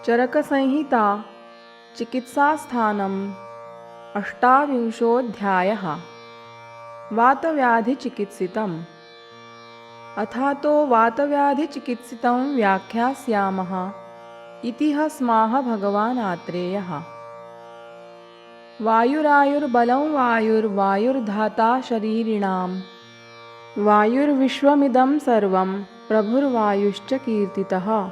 चरकसंहिता चिकित्सास्थानम् 28 वातव्याधिचिकित्सितम्। अथातो वातव्याधिचिकित्सितं व्याख्यास्यामः इति स्माह भगवान् आत्रेयः। वायुरायुर्बलं वायुर्धाता शरीरिणां वायुर्विश्वमिदं सर्वं प्रभुर्वायुश्च कीर्तितः।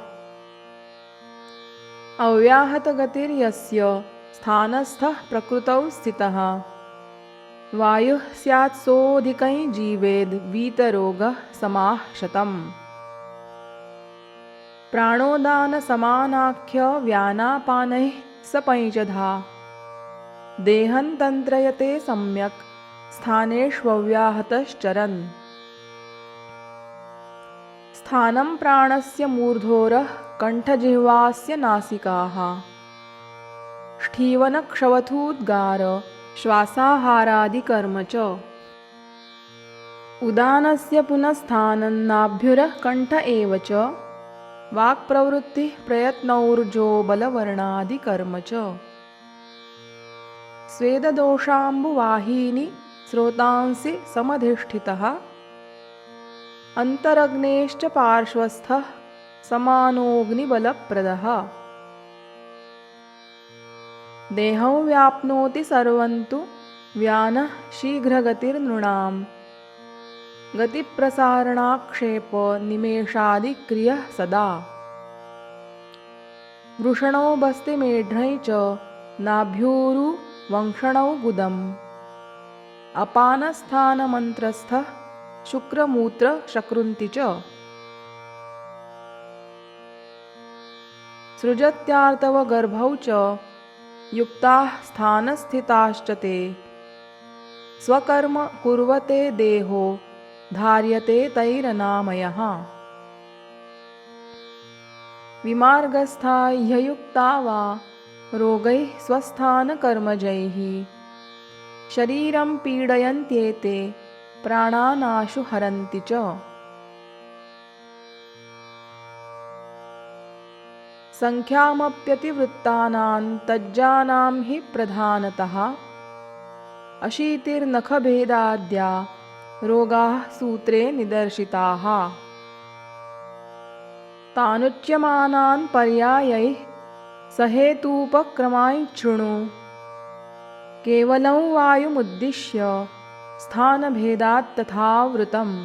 अव्याहतगतिर्यस्य स्थानस्थः प्रकृतौ स्थितः वायुः स्यात्सोऽधिकै जीवेद् वीतरोगः समाः शतम्। प्राणोदानसमानाख्य व्यानापानैः सपञ्चधा देहं तन्त्रयते सम्यक् स्थानेष्वव्याहतश्चरन्। स्थानं प्राणस्य मूर्धोरः कण्ठजिह्वास्य नासिकाः ष्ठीवनक्षवथूद्गार श्वासाहारादिकर्म च। उदानस्य पुनस्स्थानं नाभ्युरः कण्ठ एव च वाक्प्रवृत्तिः प्रयत्नौर्जो बलवर्णादिकर्म च। स्वेददोषाम्बुवाहिनी स्रोतांसि समधिष्ठितः अन्तरग्नेश्च पार्श्वस्थः समानोऽग्निबलप्रदः। देहं व्याप्नोति सर्वन्तु व्यानः शीघ्रगतिर्नृणां गतिप्रसारणाक्षेप निमेषादिक्रियः सदा। वृषणौ बस्तिमेढ्रै च नाभ्यूरुवंक्षणौ गुदम् अपानस्थानमन्त्रस्थः शुक्रमूत्रशकृन्ति च। सृजत्यार्तवगर्भौ च युक्ताः स्थानस्थिताश्च ते स्वकर्म कुर्वते देहो धार्यते तैरनामयः। विमार्गस्था ह्ययुक्ता वा रोगैः स्वस्थानकर्मजैः शरीरं पीडयन्त्येते प्राणानाशु हरन्ति च। संख्यामप्यतिवृत्तानां तज्जानां हि प्रधानतः अशीतिर्नखभेदाद्या रोगाः सूत्रे निदर्शिताः। तानुच्यमानान् पर्यायैः सहेतूपक्रमान् शृणु केवलं वायुमुद्दिश्य स्थानभेदात्तथावृतम्।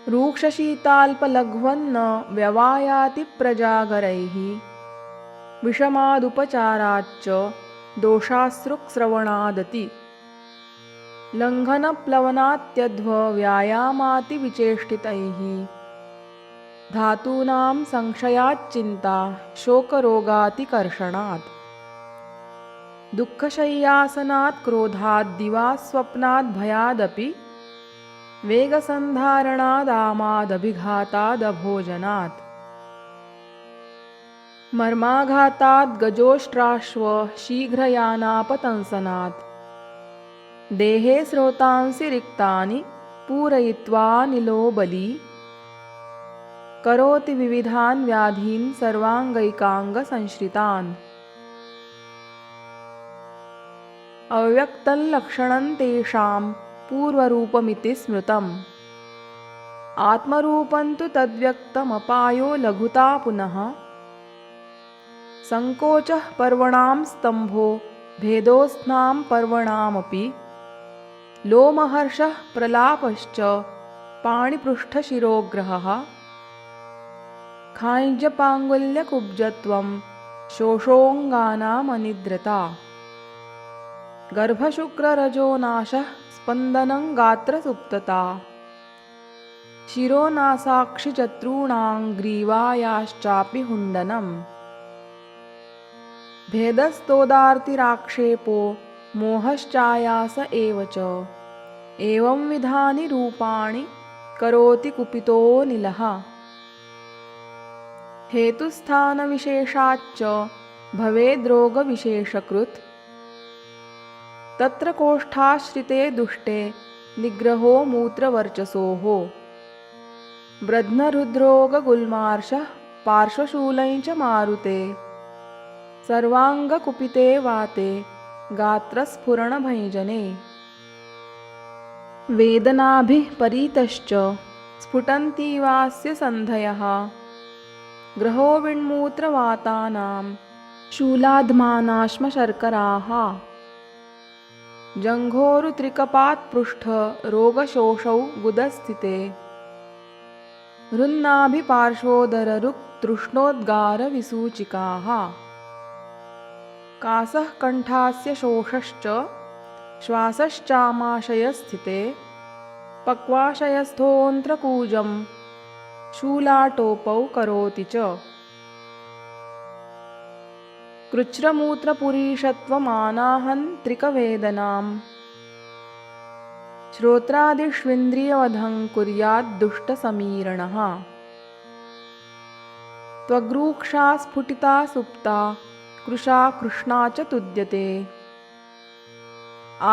रूक्षशीताल्पलघ्वन्न व्यवायाति प्रजागरैः विषमादुपचाराच्च दोषाश्रुक्श्रवणादति। लङ्घनप्लवनात्यध्वव्यायामातिविचेष्टितैः धातूनां संशयाच्चिन्ता शोकरोगातिकर्षणात्। दुःखशय्यासनात् क्रोधात् दिवास्वप्नाद्भयादपि वेगसन्धारणादामादभिघातादभोजनात्। मर्माघातात् गजोष्ट्राश्व शीघ्रयानापतंसनात्। देहे स्रोतांसि रिक्तानि पूरयित्वानिलो बली करोति विविधान् व्याधीन् सर्वाङ्गैकाङ्गसंश्रितान्। अव्यक्तं तेषां पूर्वरूपमिति स्मृतम् आत्मरूपं तु तद्व्यक्तमपायो लघुता पुनः। संकोचः पर्वणां स्तम्भो भेदोत्स्थां पर्वणामपि लोमहर्षः प्रलापश्च पाणिपृष्ठशिरोग्रहः। खाञ्जपाङ्गुल्यकुब्जत्वं शोषोऽङ्गानामनिद्रता गर्भशुक्ररजोनाशः स्पन्दनं गात्रसुप्तता। शिरोनासाक्षिचतॄणां ग्रीवायाश्चापि हुण्डनम्। भेदस्तोदार्तिराक्षेपो मोहश्चायास एव च एवंविधानि रूपाणि करोति कुपितोऽनिलः। हेतुस्थानविशेषाच्च भवेद्रोगविशेषकृत् तत्र कोष्ठाश्रिते दुष्टे निग्रहो मूत्रवर्चसोः। ब्रध्नहृद्रोगगुल्मार्षः पार्श्वशूलञ्च मारुते सर्वाङ्गकुपिते वाते गात्रस्फुरणभञ्जने वेदनाभिः परीतश्च स्फुटन्तीवास्य सन्धयः ग्रहो विण्मूत्रवातानां शूलाध्मानाश्मशर्कराः जङ्घोरुत्रिकपात्पृष्ठरोगशोषौ गुदस्थिते हृन्नाभिपार्श्वोदररुक्तृष्णोद्गारविसूचिकाः कासः कण्ठास्य शोषश्च श्वासश्चामाशयस्थिते पक्वाशयस्थोऽन्त्रकूजं शूलाटोपौ करोति च कृच्छ्रमूत्रपुरीषत्वमानाहन्त्रिकवेदनां श्रोत्रादिष्विन्द्रियवधं कुर्याद्दुष्टसमीरणः त्वग्रूक्षा स्फुटिता सुप्ता कृशा कृष्णा च तुद्यते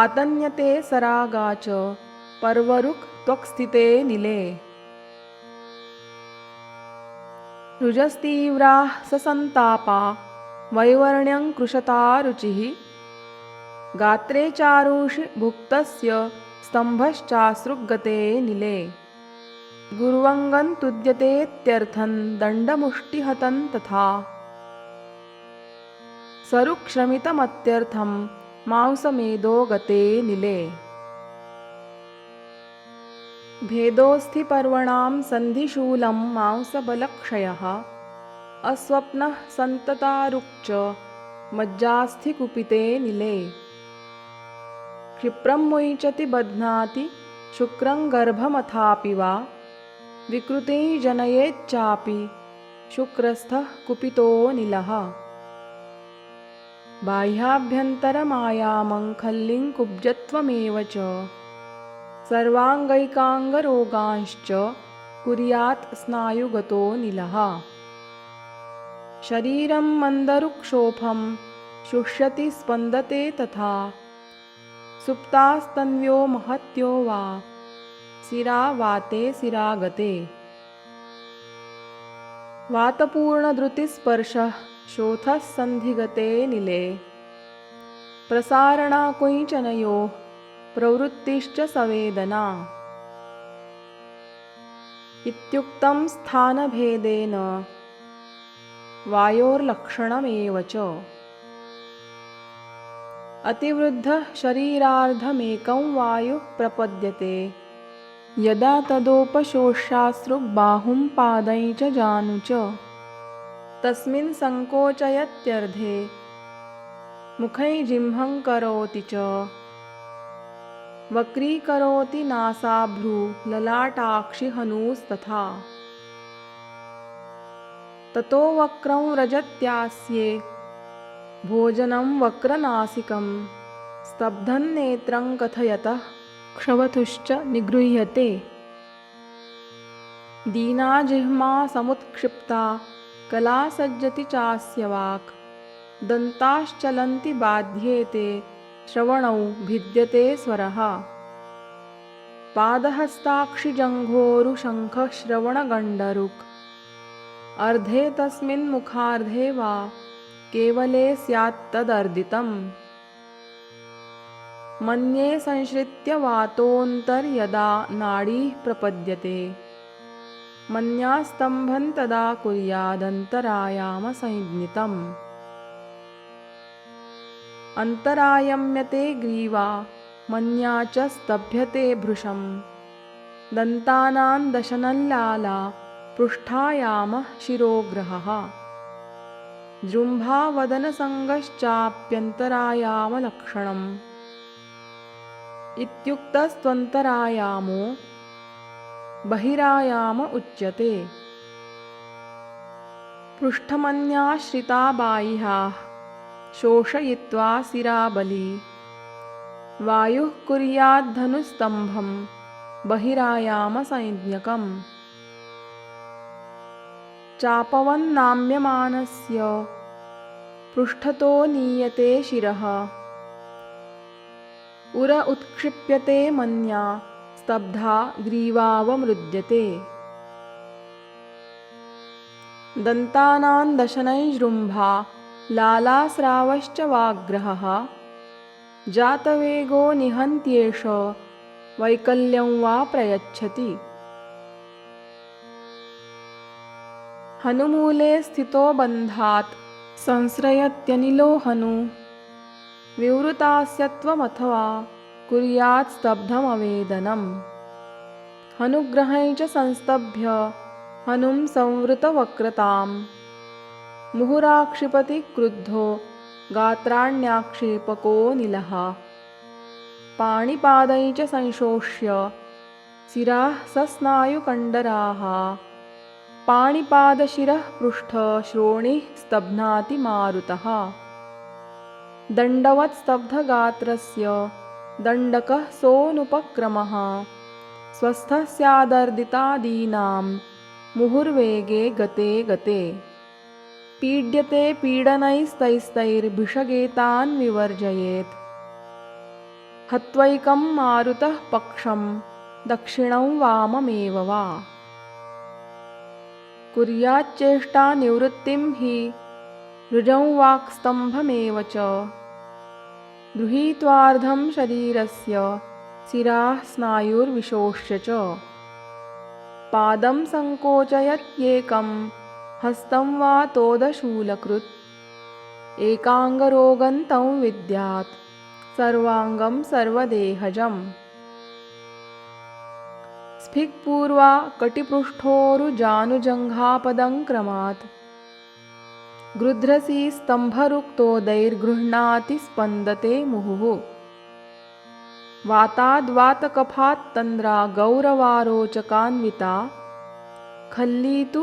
आतन्यते सरागा च पर्वरुक् त्वक्स्थिते निले रुजस्तीव्राः ससन्तापा वैवर्ण्यं कृशता रुचिः गात्रे चारुषि भुक्तस्य स्तम्भश्चाश्रुगते निले गुर्वङ्गं तुद्यतेत्यर्थं दण्डमुष्टिहतं तथा सरुक्षमितमत्यर्थं मांसमेदो गते निले भेदोऽस्थिपर्वणां सन्धिशूलं मांसबलक्षयः अस्वप्नः सन्ततारुक्च मज्जास्थिकुपिते निले क्षिप्रं मुञ्चति बध्नाति शुक्रं गर्भमथापि वा विकृतिं जनयेच्चापि शुक्रस्थः कुपितो निलः बाह्याभ्यन्तरमायामं खल्लिङ्कुब्जत्वमेव च सर्वाङ्गैकाङ्गरोगांश्च कुर्यात् स्नायुगतो निलः शरीरं मन्दरुक्षोभं शुष्यति स्पन्दते तथा सुप्तास्तन्व्यो महत्यो वा शिरा वाते शिरागते वातपूर्णधृतिस्पर्शः शोथः सन्धिगते निले प्रसारणाकुञ्चनयोः प्रवृत्तिश्च सवेदना इत्युक्तं स्थानभेदेन वायोर्लक्षणमेव च अतिवृद्धः शरीरार्धमेकं वायुः प्रपद्यते यदा तदोपशोष्याश्रुबाहुं पादं च जानु च तस्मिन् सङ्कोचयत्यर्धे मुखैजिह्वं करोति च वक्रीकरोति नासाभ्रू ललाटाक्षिहनूस्तथा ततो वक्रं रजत्यास्ये भोजनं वक्रनासिकं स्तब्धं नेत्रं कथयतः क्षवथुश्च निगृह्यते दीना जिह्मा समुत्क्षिप्ता कला सज्जति चास्य वाक् दन्ताश्चलन्ति बाध्येते श्रवणौ भिद्यते स्वरः पादहस्ताक्षिजङ्घोरुशङ्खश्रवणगण्डरुक् अर्धे तस्मिन् मुखार्धे वा केवले स्यात्तदर्दितम् मन्ये संश्रित्य वातोऽन्तर्यदा नाडीः प्रपद्यते मन्यास्तम्भं तदा कुर्यादन्तरायामसंज्ञितम् अन्तरायम्यते ग्रीवा मन्या च स्तभ्यते भृशं दन्तानां दशनल्लाला पृष्ठायामः शिरोग्रहः जृम्भावदनसङ्गश्चाप्यन्तरायामलक्षणम् इत्युक्तस्त्वन्तरायामो बहिरायाम उच्यते पृष्ठमन्याश्रिता बाह्याः शोषयित्वा शिराबली वायुः कुर्याद्धनुस्तम्भं बहिरायामसंज्ञकम् चापवन्नाम्यमानस्य पृष्ठतो नीयते शिरः उर उत्क्षिप्यते मन्या स्तब्धा ग्रीवावमृद्यते दन्तानां दशनैर्जृम्भा लालास्रावश्च वाग्रहः जातवेगो निहन्त्येष वैकल्यं वा प्रयच्छति। हनुमूले स्थितो बन्धात् संश्रयत्यनिलो हनु विवृतास्यत्वमथवा कुर्यात् स्तब्धमवेदनम्। हनुग्रहै च संस्तभ्य हनुं संवृतवक्रतां मुहुराक्षिपति क्रुद्धो गात्राण्याक्षेपकोऽनिलः। पाणिपादै च संशोष्य शिराः सस्नायुकण्डराः पाणिपादशिरः पृष्ठश्रोणिः स्तभ्नाति मारुतः। दण्डवत्स्तब्धगात्रस्य दण्डकः सोऽनुपक्रमः स्वस्थः स्यादर्दितादीनां मुहुर्वेगे गते गते। पीड्यते पीडनैस्तैस्तैर्भिषगेतान् विवर्जयेत् हत्वैकं मारुतः पक्षं दक्षिणं वाममेव वा। कुर्याच्चेष्टानिवृत्तिं हि ऋजं वाक्स्तम्भमेव च गृहीत्वार्धं शरीरस्य शिराः स्नायुर्विशोष्य च। पादं सङ्कोचयत्येकं हस्तं वा तोदशूलकृत् एकाङ्गरोगं तं विद्यात् सर्वाङ्गं सर्वदेहजम्। स्फिक्पूर्वा कटिपृष्ठोरुजानुजङ्घापदं क्रमात् गृध्रसि स्तम्भरुक्तोदैर्गृह्णाति स्पन्दते मुहुः। वाताद्वातकफात्तन्द्रा गौरवारोचकान्विता खल्लीतु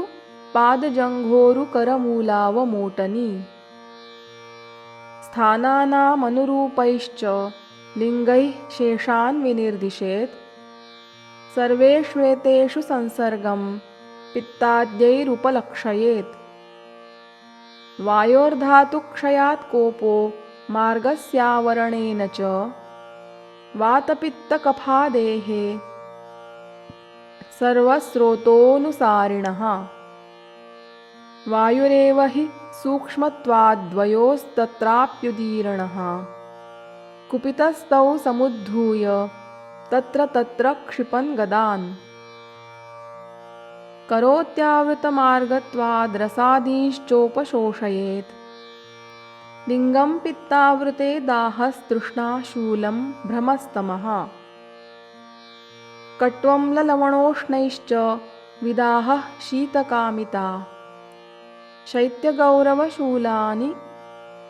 पादजङ्घोरुकरमूलावमोटनी। स्थानानामनुरूपैश्च लिङ्गैः शेषान् विनिर्दिशेत् सर्वेष्वेतेषु संसर्गं पित्ताद्यैरुपलक्षयेत्। वायोर्धातुक्षयात् कोपो मार्गस्यावरणेन च वातपित्तकफादेः सर्वस्रोतोऽनुसारिणः। वायुरेव हि सूक्ष्मत्वाद्वयोस्तत्राप्युदीरणः कुपितस्तौ समुद्धूय तत्र तत्र क्षिपन् गदान्। करोत्यावृतमार्गत्वाद्रसादीश्चोपशोषयेत् लिङ्गं पित्तावृते दाहस्तृष्णा शूलं भ्रमस्तमः। कट्वं ललवणोष्णैश्च विदाहः शीतकामिता शैत्यगौरवशूलानि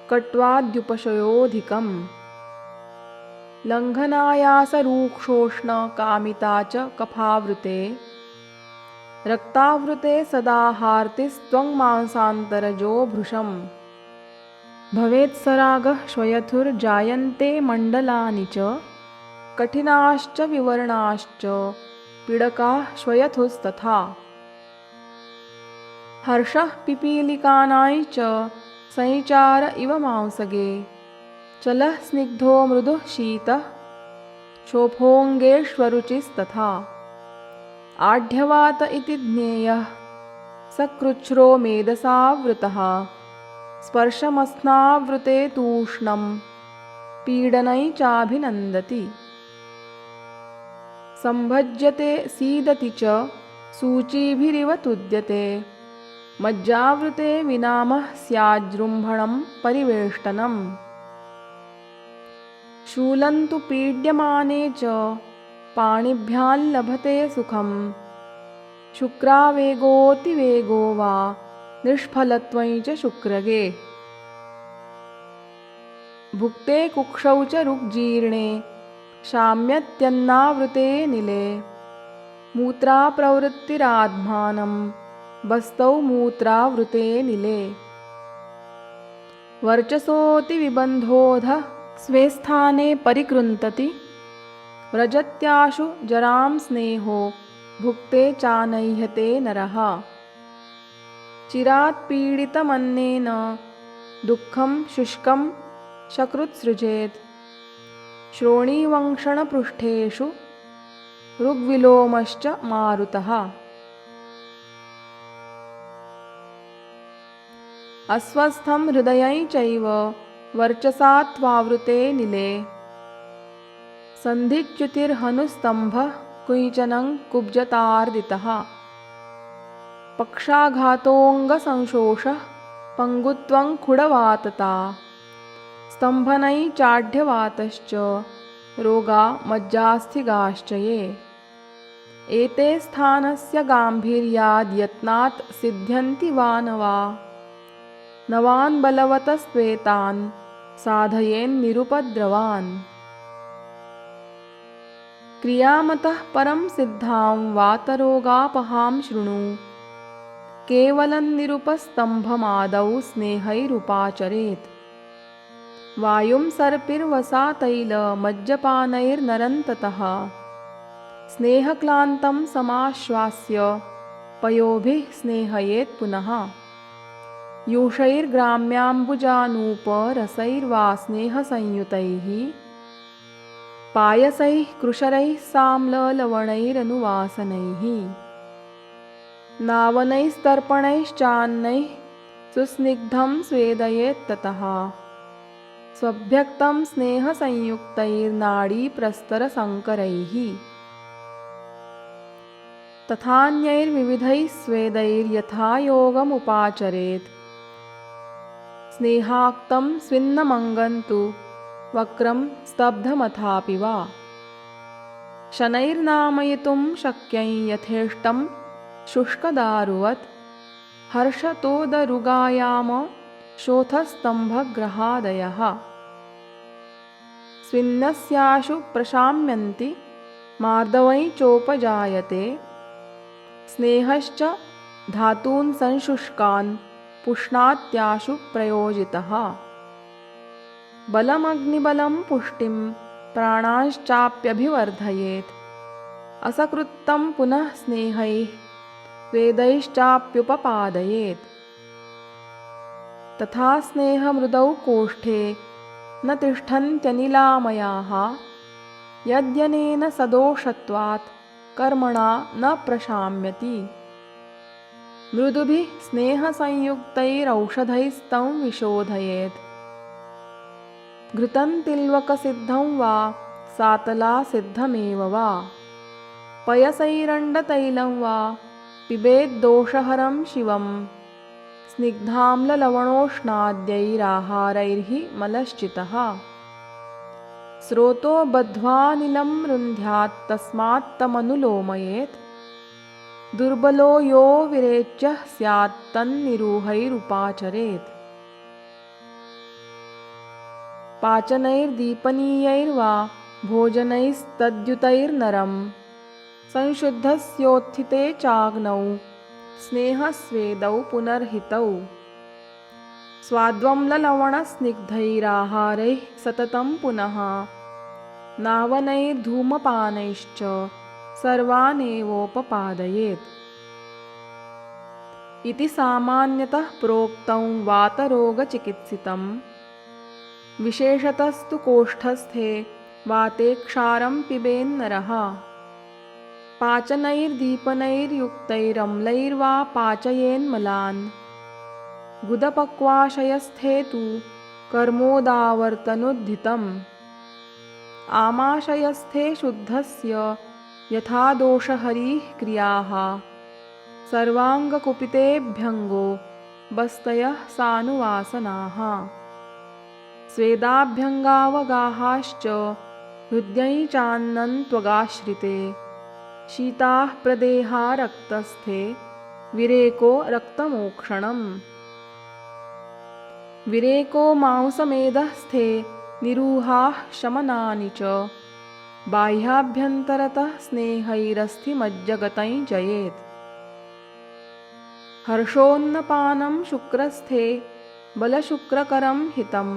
कट्वाद्युपशयोऽधिकम्। लङ्घनायासरूक्षोष्णकामिता च कफावृते रक्तावृते सदाहार्तिस्त्वं मांसान्तरजो भृशम्। भवेत्सरागः श्वयथुर्जायन्ते मण्डलानि च कठिनाश्च विवर्णाश्च पीडकाः श्वयथुस्तथा। हर्षः पिपीलिकानां च संचार इव मांसगे चलः स्निग्धो मृदुः शीतः शोफोऽङ्गेष्वरुचिस्तथा। आढ्यवात इति ज्ञेयः सकृच्छ्रो मेधसावृतः स्पर्शमस्नावृते तूष्णं पीडनै चाभिनन्दति। सम्भज्यते सीदति च सूचीभिरिव तुद्यते मज्जावृते विनामः स्याज्जृम्भणं परिवेष्टनम्। शूलन्तु पीड्यमाने च पाणिभ्यां लभते सुखं शुक्रावेगोऽतिवेगो वा निष्फलत्वं च शुक्रगे। भुक्ते कुक्षौ च रुग्जीर्णे शाम्यत्यन्नावृते निले मूत्राप्रवृत्तिरात्मानं बस्तौ मूत्रावृते निले। वर्चसोऽतिविबन्धोऽधः स्वे स्थाने परिकृन्तति व्रजत्याशु जरां स्नेहो भुक्ते चानह्यते नरः। चिरात् पीडितमन्नेन दुःखं शुष्कं सकृत्सृजेत् श्रोणीवंक्षणपृष्ठेषु ऋग्विलोमश्च मारुतः। अस्वस्थं हृदयै चैव वर्चसा त्वावृते निले सन्धिच्युतिर्हनुस्तम्भः कुञ्चनं कुब्जतार्दितः पक्षाघातोऽङ्गसंशोषः पङ्गुत्वं खुडवातता स्तम्भनैचाढ्यवातश्च रोगा मज्जास्थिगाश्च ये एते स्थानस्य गाम्भीर्याद्यत्नात् सिद्ध्यन्ति वा न वा नवान् बलवतस्त्वेतान् साधयेन्निरुपद्रवान् क्रियामतः परं सिद्धां वातरोगापहां शृणु केवलं निरुपस्तम्भमादौ स्नेहैरुपाचरेत् वायुं सर्पिर्वसातैलमज्जपानैर्नरन्ततः स्नेहक्लान्तं समाश्वास्य पयोभिः स्नेहयेत् पुनः यूषैर्ग्राम्याम्बुजानूपरसैर्वा स्नेहसंयुतैः पायसैः कृशरैः साम्ललवणैरनुवासनैः नावनैस्तर्पणैश्चान्नैः सुस्निग्धं स्वेदयेत्ततः स्वभ्यक्तं स्नेहसंयुक्तैर्नाडीप्रस्तरसङ्करैः तथान्यैर्विविधैः स्वेदैर्यथा योगमुपाचरेत् स्नेहाक्तं स्विन्नमङ्गन्तु वक्रं स्तब्धमथापि वा शनैर्नामयितुं शक्यं यथेष्टं शुष्कदारुवत् हर्षतोदरुगायाम शोथस्तम्भग्रहादयः स्विन्नस्याशु प्रशाम्यन्ति मार्दवै चोपजायते स्नेहश्च धातून् संशुष्कान् पुष्णात्याशु प्रयोजितः बलमग्निबलं पुष्टिं प्राणांश्चाप्यभिवर्धयेत् असकृत्तं पुनः स्नेहैः स्वेदैश्चाप्युपपादयेत् तथा स्नेहमृदौ कोष्ठे न तिष्ठन्त्यनिलामयाः यद्यनेन सदोषत्वात् कर्मणा न प्रशाम्यति मृदुभिः स्नेहसंयुक्तैरौषधैस्तं विशोधयेत् घृतं तिल्वकसिद्धं वा सातलासिद्धमेव वा पयसैरण्डतैलं वा पिबेद्दोषहरं शिवं स्निग्धाम्ललवणोष्णाद्यैराहारैर्हि मलश्चितः स्रोतो बद्ध्वानिलं रुन्ध्यात् तस्मात्तमनुलोमयेत् दुर्बलो यो विरेच्यः स्यात् तन्निरूहैरुपाचरेत् पाचनैर्दीपनीयैर्वा भोजनैस्तद्युतैर्नरं संशुद्धस्योत्थिते चाग्नौ स्नेहस्वेदौ पुनर्हितौ स्वाद्वम्ललवणस्निग्धैराहारैः सततं पुनः नावनैर्धूमपानैश्च सर्वानेवोपपादयेत् इति सामान्यतः प्रोक्तं वातरोगचिकित्सितं विशेषतस्तु कोष्ठस्थे वाते क्षारं पिबेन्नरः पाचनैर्दीपनैर्युक्तैरम्लैर्वा पाचयेन्मलान् गुदपक्वाशयस्थे तु कर्मोदावर्तनुद्धितम् आमाशयस्थे शुद्धस्य यथा दोषहरीः क्रियाः सर्वाङ्गकुपितेऽभ्यङ्गो बस्तयः सानुवासनाः स्वेदाभ्यङ्गावगाहाश्च हृद्यै चान्नन्त्वगाश्रिते शीताः प्रदेहा रक्तस्थे विरेको रक्तमोक्षणम् विरेको मांसमेधस्थे निरूहाः शमनानि च बाह्याभ्यन्तरतः स्नेहैरस्थिमज्जगतं जयेत् हर्षोन्नपानं शुक्रस्थे बलशुक्रकरं हितं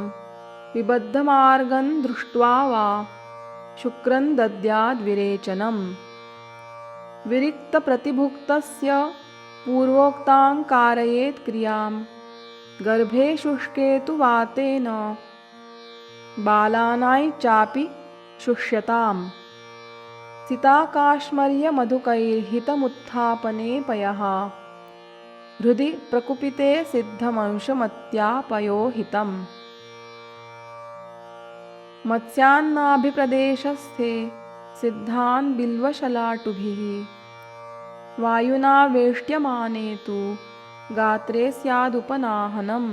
विबद्धमार्गं दृष्ट्वा वा शुक्रं दद्याद्विरेचनम् विरिक्तप्रतिभुक्तस्य पूर्वोक्तां कारयेत् क्रियां गर्भे शुष्के तु वातेन बालानाय चापि शुष्यताम् सिताकाश्मर्यमधुकैर्हितमुत्थापने पयः हृदि प्रकुपिते सिद्धमंशमत्यापयोहितम् मत्स्यान्नाभिप्रदेशस्थे सिद्धान् बिल्वशलाटुभिः वायुना वेष्ट्यमाने तु गात्रे स्यादुपनाहनम्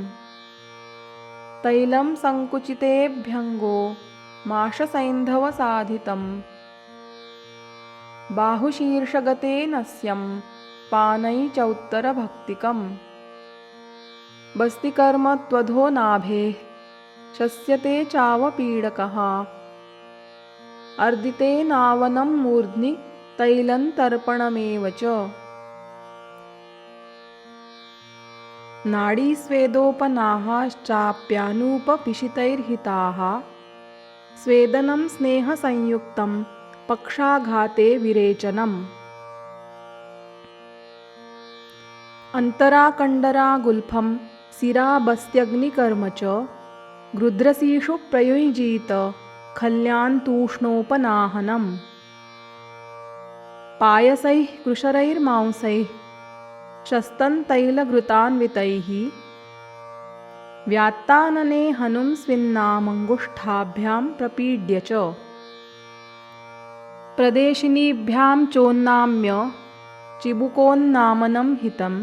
तैलं सङ्कुचितेऽभ्यङ्गो माशसैन्धवसाधितं बाहुशीर्षगते नस्यं पानै चौत्तरभक्तिकम् बस्तिकर्म त्वधो नाभेः शस्यते चावपीडकः अर्दितेनावनं मूर्ध्नि तैलन्तर्पणमेव च नाडीस्वेदोपनाहाश्चाप्यानूपपिशितैर्हिताः स्वेदनं स्नेहसंयुक्तं पक्षाघाते विरेचनम् अन्तराकण्डरागुल्फं सिराबस्त्यग्निकर्म च गृध्रसीषु प्रयुञ्जीत खल्यान्तूष्णोपनाहनम् पायसैः कृशरैर्मांसैः शस्तन्तैलघृतान्वितैः व्यात्तानने हनुं स्विन्नामङ्गुष्ठाभ्यां प्रपीड्य च प्रदेशिनीभ्यां चोन्नाम्य चिबुकोन्नामनं हितं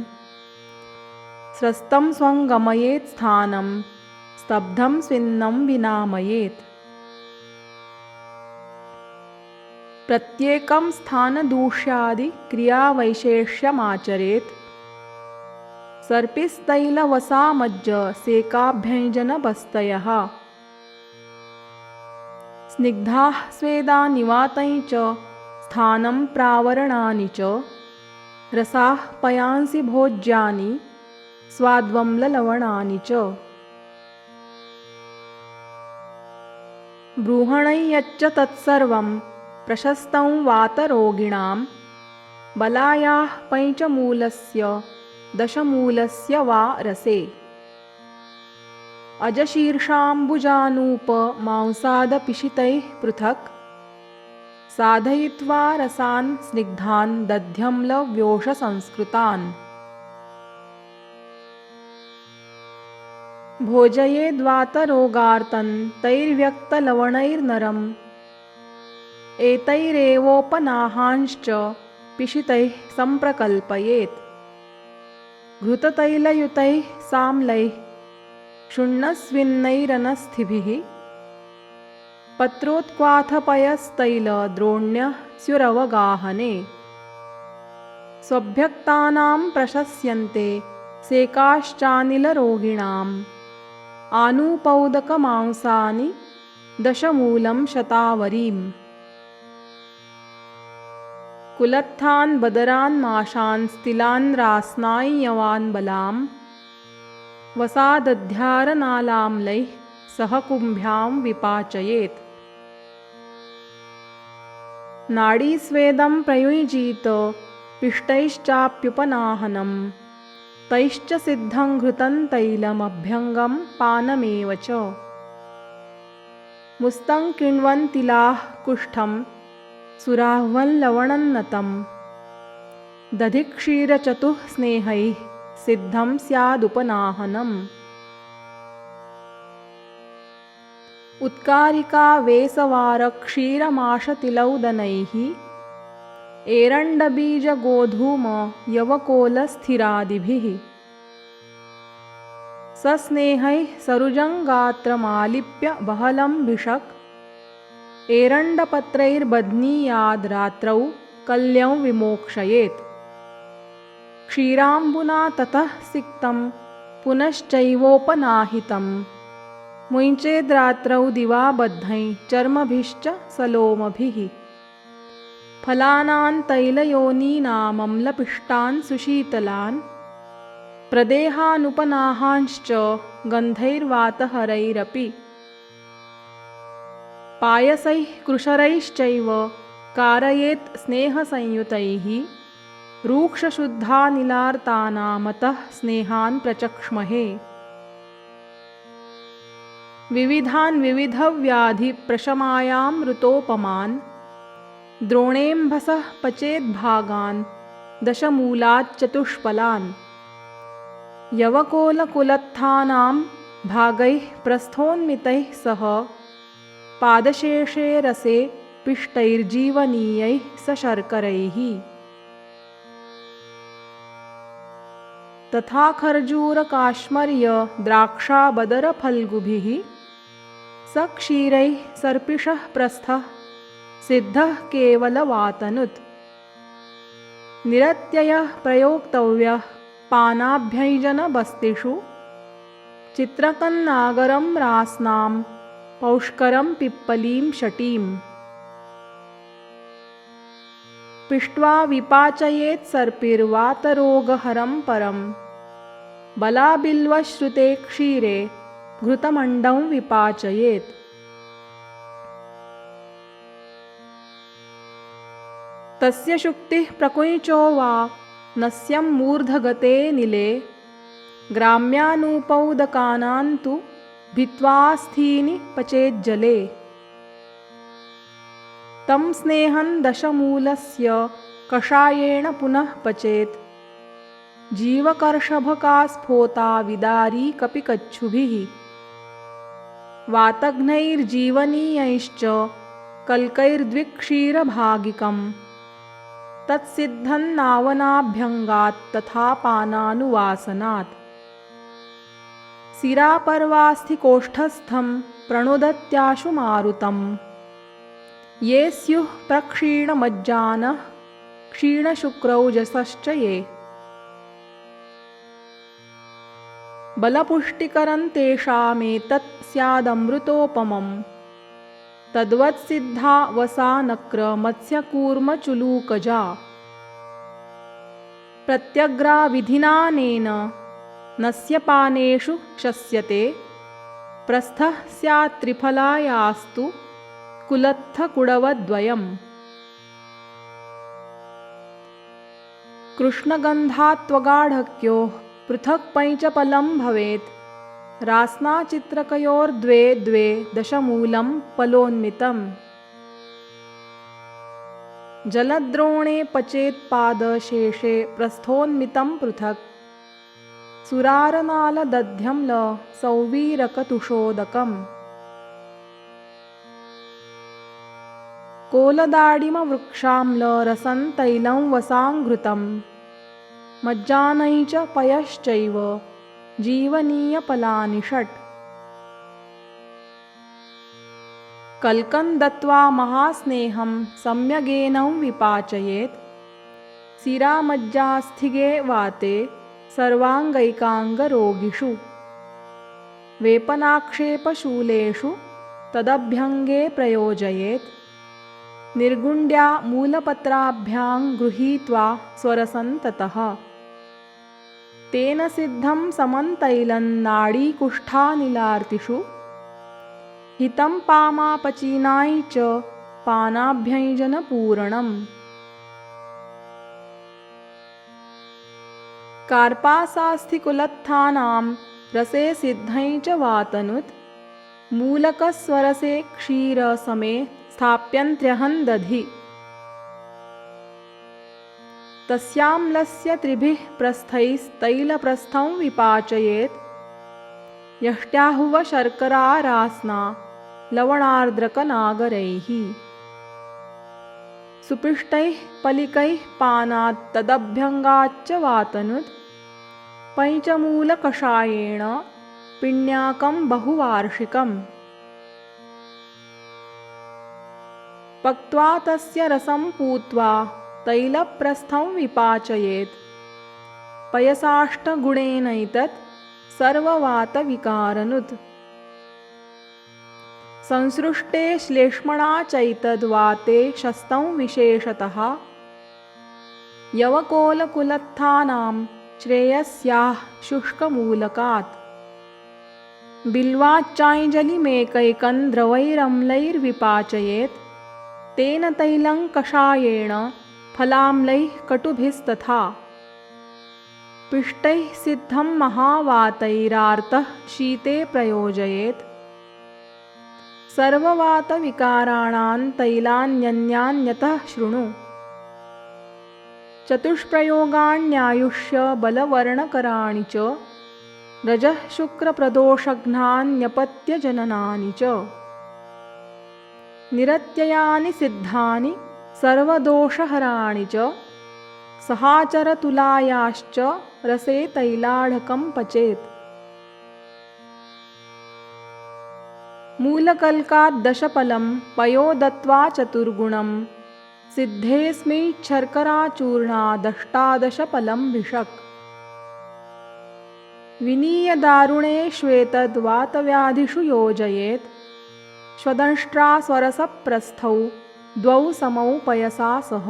स्रस्तं स्वं गमयेत् स्थानं स्तब्धं स्विन्नं विनामयेत् प्रत्येकं स्थानदूष्यादिक्रियावैशेष्यमाचरेत् सर्पिस्तैलवसामज्ज सेकाभ्यञ्जनबस्तयः स्निग्धाः स्वेदानिवातैः च स्थानं प्रावरणानि च रसाः पयांसि भोज्यानि स्वाद्वम्ललवणानि च बृहणैयच्च तत्सर्वं प्रशस्तं वातरोगिणां बलायाः पञ्चमूलस्य दशमूलस्य वा रसे अजशीर्षाम्बुजानूपमांसादपिशितैः पृथक् साधयित्वा रसान् स्निग्धान् दध्यम्लव्योषसंस्कृतान् भोजयेद्वातरोगार्तं तैर्व्यक्तलवणैर्नरम् एतैरेवोपनाहांश्च पिशितैः सम्प्रकल्पयेत् घृततैलयुतैः साम्लैः क्षुण्णस्विन्नैरनस्थिभिः पत्रोत्क्वाथपयस्तैलद्रोण्यः स्युरवगाहने स्वभ्यक्तानां प्रशस्यन्ते सेकाश्चानिलरोगिणाम् आनूपौदकमांसानि दशमूलं शतावरीम् कुलत्थान् बदरान् माशान् स्तिलान् रास्नाय्यवान् बलाम् वसादध्यारनालाम्लैः सह कुम्भ्यां विपाचयेत् नाडीस्वेदं प्रयुञ्जीत पिष्टैश्चाप्युपनाहनम् तैश्च सिद्धं घृतं तैलमभ्यङ्गं पानमेव च मुस्तं किण्वन्तिलाः कुष्ठं सुराह्वल्लवणन्नतं दधिक्षीरचतुःस्नेहैः सिद्धं स्यादुपनाहनम् उत्कारिकावेसवारक्षीरमाशतिलौदनैः एरण्डबीजगोधूमयवकोलस्थिरादिभिः सस्नेहैः सरुजङ्गात्रमालिप्य बहलं भिषक् एरण्डपत्रैर्बध्नीयाद् रात्रौ कल्यं विमोक्षयेत् क्षीराम्बुना ततः सिक्तं पुनश्चैवोपनाहितं मुञ्चेद्रात्रौ दिवाबद्धैः चर्मभिश्च सलोमभिः फलानां तैलयोनीनामम्लपिष्टान् सुशीतलान् प्रदेहानुपनाहांश्च गन्धैर्वातहरैरपि पायसैः कृशरैश्चैव कारयेत् स्नेहसंयुतैः रूक्षशुद्धानिलार्तानामतः स्नेहान् प्रचक्ष्महे विविधान् विविधव्याधिप्रशमायामृतोपमान् द्रोणेऽम्भसः पचेद्भागान् दशमूलाच्चतुष्फलान् यवकोलकुलत्थानां भागैः प्रस्थोन्मितैः सह पादशेषे रसे पिष्टैर्जीवनीयैः सशर्करैः। तथा खर्जूरकाश्मर्य द्राक्षाबदरफल्गुभिः सक्षीरैः सर्पिषः प्रस्थः सिद्धः केवलवातनुत्। निरत्ययः प्रयोक्तव्यः पानाभ्यञ्जनबस्तिषु चित्रकन्नागरं रास्नां पौष्करं पिप्पलीं शटीम्। पिष्ट्वा विपाचयेत् सर्पिर्वातरोगहरं परं बलाबिल्वश्रुते क्षीरे घृतमण्डं विपाचयेत्। तस्य शुक्तिः प्रकुञ्चो वा नस्यं मूर्धगते निले ग्राम्यानुपौदकानां तु भित्त्वास्थीनि पचेज्जले। तं स्नेहं दशमूलस्य कषायेण पुनः पचेत् जीवकर्षभका स्फोता विदारी कपिकच्छुभिः। वातघ्नैर्जीवनीयैश्च कल्कैर्द्विक्षीरभागिकम् तत्सिद्धन्नावनाभ्यङ्गात् तथा पानानुवासनात्। सिरापर्वास्थिकोष्ठस्थं प्रणुदत्याशु मारुतम् ये स्युः प्रक्षीणमज्जानः क्षीणशुक्रौजसश्च ये। बलपुष्टिकरं तेषामेतत् स्यादमृतोपमम् तद्वत्सिद्धा वसा नक्र मत्स्यकूर्मचुलूकजा। प्रत्यग्रा विधिनानेन नस्यपानेषु शस्यते प्रस्थः स्यात् त्रिफलायास्तु कुलत्थकुडवद्वयम्। कृष्णगन्धात्वगाढक्योः पृथक् पञ्चफलं भवेत् रास्नाचित्रकयोर्द्वे द्वे दशमूलं फलोन्मितम्। जलद्रोणे पचेत्पादशेषे प्रस्थोन्मितं पृथक् सुरारनालदध्यं ल सौवीरकतुषोदकम्। कोलदाडिमवृक्षाम्ल रसं तैलं वसाङ्घृतं मज्जानै च पयश्चैव जीवनीयफलानि षट्। कल्कं दत्त्वा महास्नेहं सम्यगेनं विपाचयेत् सिरामज्जास्थिगे वाते सर्वाङ्गैकाङ्गरोगिषु। वेपनाक्षेपशूलेषु तदभ्यङ्गे प्रयोजयेत् निर्गुण्ड्या मूलपत्राभ्यां गृहीत्वा स्वरसन्ततः। तेन सिद्धं समन्तैलं नाडीकुष्ठानिलार्तिषु हितं पामापचीनाय च पानाभ्यञ्जनपूरणम्। कार्पासास्थिकुलत्थानां रसे सिद्धं च वातनुत् मूलकस्वरसे क्षीरसमे स्थाप्यन्त्र्यहं दधि। तस्याम्लस्य त्रिभिः प्रस्थैस्तैलप्रस्थं विपाचयेत् यष्ट्याहुव शर्करा रास्ना लवणार्द्रकनागरैः। सुपिष्टैः फलिकैः पानात् तदभ्यङ्गाच्च वातनुत् पञ्चमूलकषायेण पिण्याकं बहुवार्षिकम्। पक्त्वा तस्य रसं पूत्वा तैलप्रस्थं विपाचयेत् पयसाष्टगुणेनैतत् सर्ववातविकारनुत्। संसृष्टे श्लेष्मणा चैतद्वाते शस्तं विशेषतः यवकोलकुलत्थानां श्रेयस्याः शुष्कमूलकात्। बिल्वाच्चाञ्जलिमेकैकं द्रवैरम्लैर्विपाचयेत् तेन तैलं कषायेण फलाम्लैः कटुभिस्तथा। पिष्टैः सिद्धं महावातैरार्तः शीते प्रयोजयेत् सर्ववातविकाराणां तैलान्यन्यान्यतः शृणु। चतुष्प्रयोगाण्यायुष्य बलवर्णकराणि च रजः शुक्रप्रदोषघ्नान्यपत्यजननानि च निरत्ययानि सिद्धानि सर्वदोषहराणि च सहाचरतुलायाश्च रसे तैलाढकं पचेत्। मूलकल्काद्दशफलं पयो दत्त्वा चतुर्गुणं सिद्धेऽस्मै शर्कराचूर्णादष्टादशफलं भिषक्। विनीयदारुणेष्वेतद्वातव्याधिषु योजयेत् श्वदंष्ट्रास्वरसप्रस्थौ द्वौ समौ पयसा सह।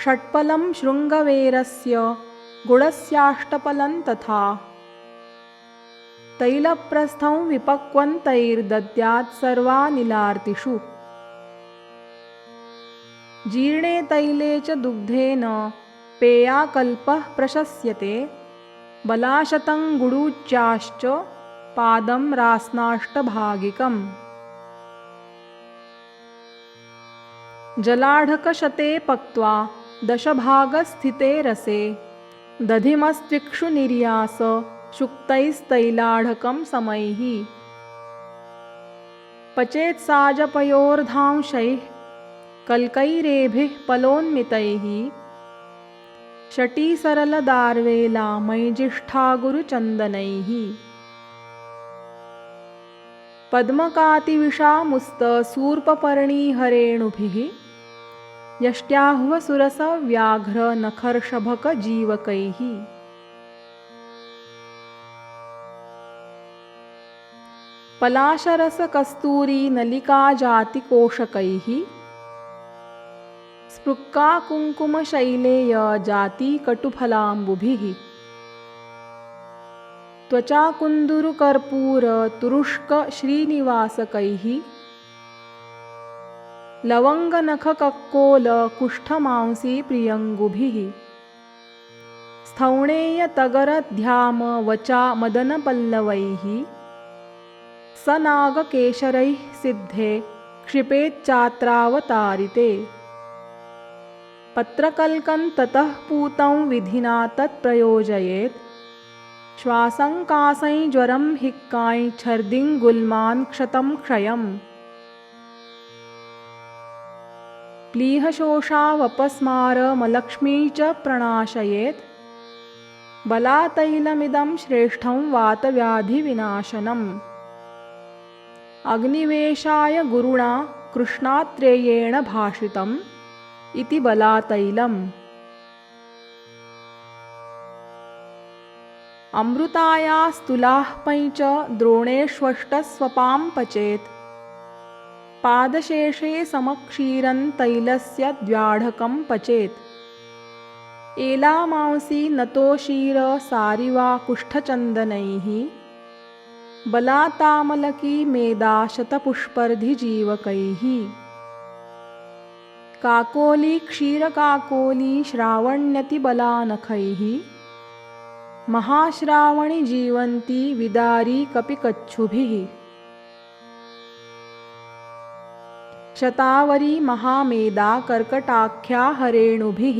षट्फलं शृङ्गवेरस्य गुडस्याष्टफलं तथा तैलप्रस्थं विपक्वन्तैर्दद्यात् सर्वानिलार्तिषु। जीर्णे तैले च दुग्धेन पेयाकल्पः प्रशस्यते बलाशतं गुडूच्याश्च पादं रास्नाष्टभागिकम्। जलाढकशते पक्त्वा दशभागस्थिते रसे दधिमस्त्विक्षुनिर्यास शुक्तैस्तैलाढकं समैः। पचेत्साजपयोर्धांशैः कल्कैरेभिः फलोन्मितैः शटीसरलदार्वेला मैजिष्ठागुरुचन्दनैः। पद्मकातिविषामुस्तसूर्पपर्णीहरेणुभिः यष्ट्याह्वसुरसव्याघ्रनखर्षभकजीवकैः। पलाशरसकस्तूरीनलिकाजातिकोशकैः स्पृक्काकुङ्कुमशैलेयजातिकटुफलाम्बुभिः त्वचाकुन्दुरुकर्पूरतुरुष्कश्रीनिवासकैः लवङ्गनखकक्कोलकुष्ठमांसीप्रियङ्गुभिः स्थौणेयतगरध्यामवचा मदनपल्लवैः सनागकेशरैः सिद्धे क्षिपेच्चात्रावतारिते। पत्रकल्कं ततः पूतं विधिना तत्प्रयोजयेत् श्वासं ज्वरं हिक्काञ् छर्दिं गुल्मान् क्षतं क्षयम्। प्लीहशोषावपस्मारमलक्ष्मी च प्रणाशयेत् बलातैलमिदं श्रेष्ठं वातव्याधिविनाशनम्। अग्निवेशाय गुरुणा कृष्णात्रेयेण भाषितम् इति बलातैलम्। अमृतायास्तुलाः पञ्च द्रोणेष्वष्टस्वपां पचेत् पादशेषे समक्षीरं तैलस्य द्व्याढकं पचेत्। एलामांसि नतोशीर सारिवा कुष्ठचन्दनैः बलातामलकी मेदा शतपुष्पर्धिजीवकैः। काकोली क्षीरकाकोली श्रावण्यतिबलानखैः महाश्रावणि जीवन्ती विदारी कपिकच्छुभिः। शतावरी महामेदा कर्कटाख्या हरेणुभिः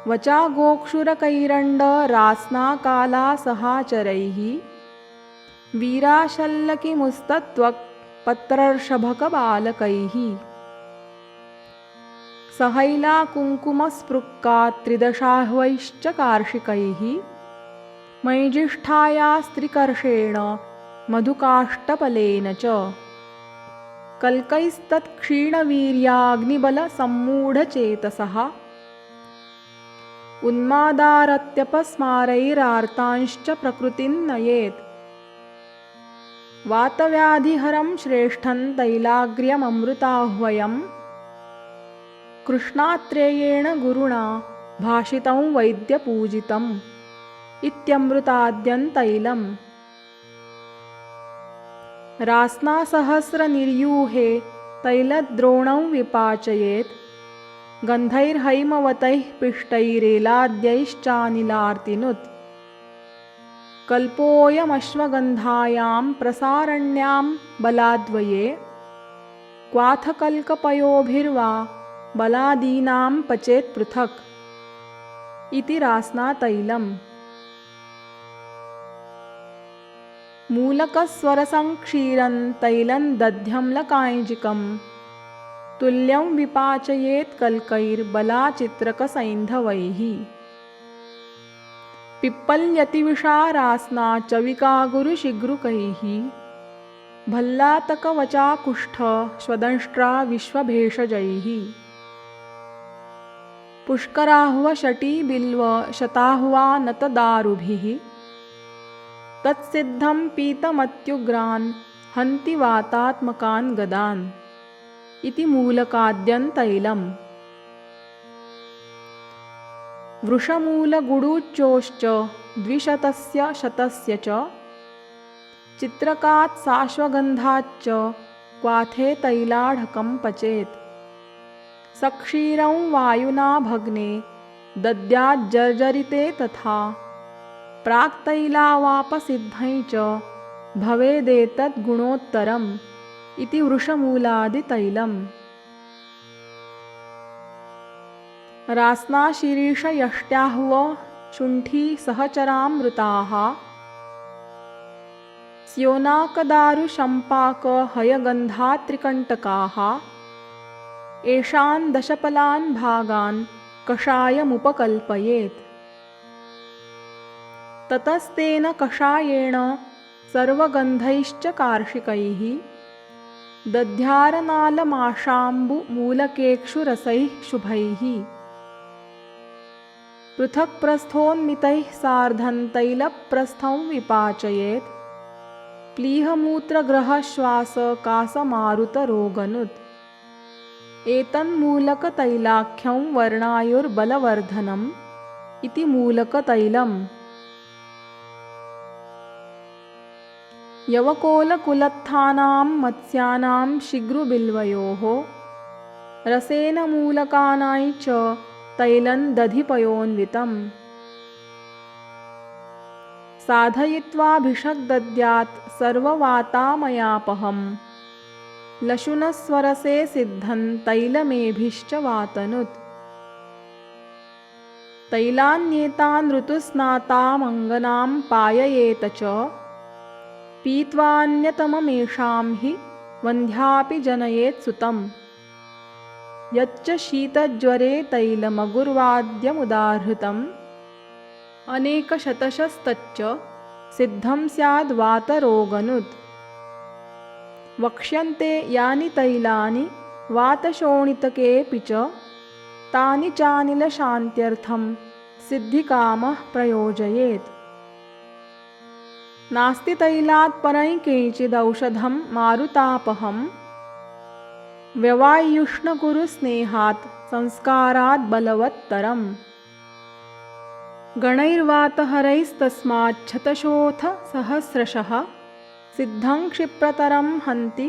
वचा गोक्षुरकैरण्डरास्नाकाला सहाचरैः वीराशल्लकिमुस्तत्वक् पत्रर्षभकबालकैः। सहैला कुङ्कुमस्पृक्का त्रिदशाह्वैश्च कार्षिकैः मैजिष्ठायास्त्रिकर्षेण मधुकाष्ठफलेन च कल्कैस्तत्क्षीणवीर्याग्निबलसम्मूढचेतसः उन्मादारत्यपस्मारैरार्तांश्च प्रकृतिं नयेत्। वातव्याधिहरं श्रेष्ठं तैलाग्र्यममृताह्वयम् कृष्णात्रेयेण गुरुणा भाषितं वैद्यपूजितम् इत्यमृताद्यं तैलम्। रास्नासहस्रनिर्यूहे तैलद्रोणं विपाचयेत् गन्धैर्हैमवतैः पिष्टैरेलाद्यैश्चानिलार्तिनुत्। कल्पोऽयमश्वगन्धायां प्रसारण्यां बलाद्वये क्वाथकल्कपयोभिर्वा बलादीनां पचेत् पृथक् इति रास्नातैलम्। मूलकस्वरसङ्क्षीरं तैलं दध्यम्लकाञ्जिकं तुल्यं विपाचयेत् कल्कैर्बलाचित्रकसैन्धवैः। पिप्पल्यतिविषारास्ना चविकागुरुशिग्रुकैः भल्लातकवचाकुष्ठ स्वदंष्ट्रा विश्वभेषजैः। पुष्कराह्वशटीबिल्व शताह्वानतदारुभिः तत्सिद्धं पीतमत्युग्रान् हन्ति वातात्मकान् गदान् इति मूलकाद्यन्तैलम्। वृषमूलगुडूच्योश्च द्विशतस्य शतस्य च चित्रकात् साश्वगन्धाच्च क्वाथे तैलाढकं पचेत्। सक्षीरं वायुना भग्ने दद्याज्जर्जरिते तथा प्राक्तैलावापसिद्धं च भवेदेतद्गुणोत्तरम् इति वृषमूलादितैलम्। रास्नाशिरीषयष्ट्याह्व शुण्ठी सहचरामृताः स्योनाकदारुशम्पाकहयगन्धात्रिकण्टकाः एषान् दशफलान् भागान् कषायमुपकल्पयेत्। ततस्तेन कषायेण सर्वगन्धैश्च कार्षिकैः दध्यारनालमाशाम्बुमूलकेक्षुरसैः शुभैः पृथक्प्रस्थोन्मितैः सार्धं तैलप्रस्थं विपाचयेत्। प्लीहमूत्रग्रहश्वासकासमारुतरोगनुत् एतन्मूलकतैलाख्यं वर्णायुर्बलवर्धनम् इति मूलकतैलम्। यवकोलकुलत्थानां मत्स्यानां शिग्रुबिल्वयोः रसेन मूलकानां च तैलं दधिपयोन्वितम्। साधयित्वाभिषग्दद्यात् सर्ववातामयापहम् लशुनस्वरसे सिद्धं तैलमेभिश्च वातनुत्। तैलान्येतान् ऋतुस्नातामङ्गनां पाययेत च पीत्वान्यतममेषां हि वन्ध्यापि जनयेत् सुतम्। यच्च शीतज्वरे तैलमगुर्वाद्यमुदाहृतम् अनेकशतशस्तच्च सिद्धं स्याद् वातरोगनुत्। वक्ष्यन्ते यानि तैलानि वातशोणितकेऽपि च तानि चानिलशान्त्यर्थं सिद्धिकामः प्रयोजयेत्। नास्ति तैलात् परं किञ्चिदौषधं मारुतापहं व्यवायुष्णकुरुस्नेहात् संस्कारात् बलवत्तरम्। गणैर्वातहरैस्तस्माच्छतशोऽथ सहस्रशः सिद्धं क्षिप्रतरं हन्ति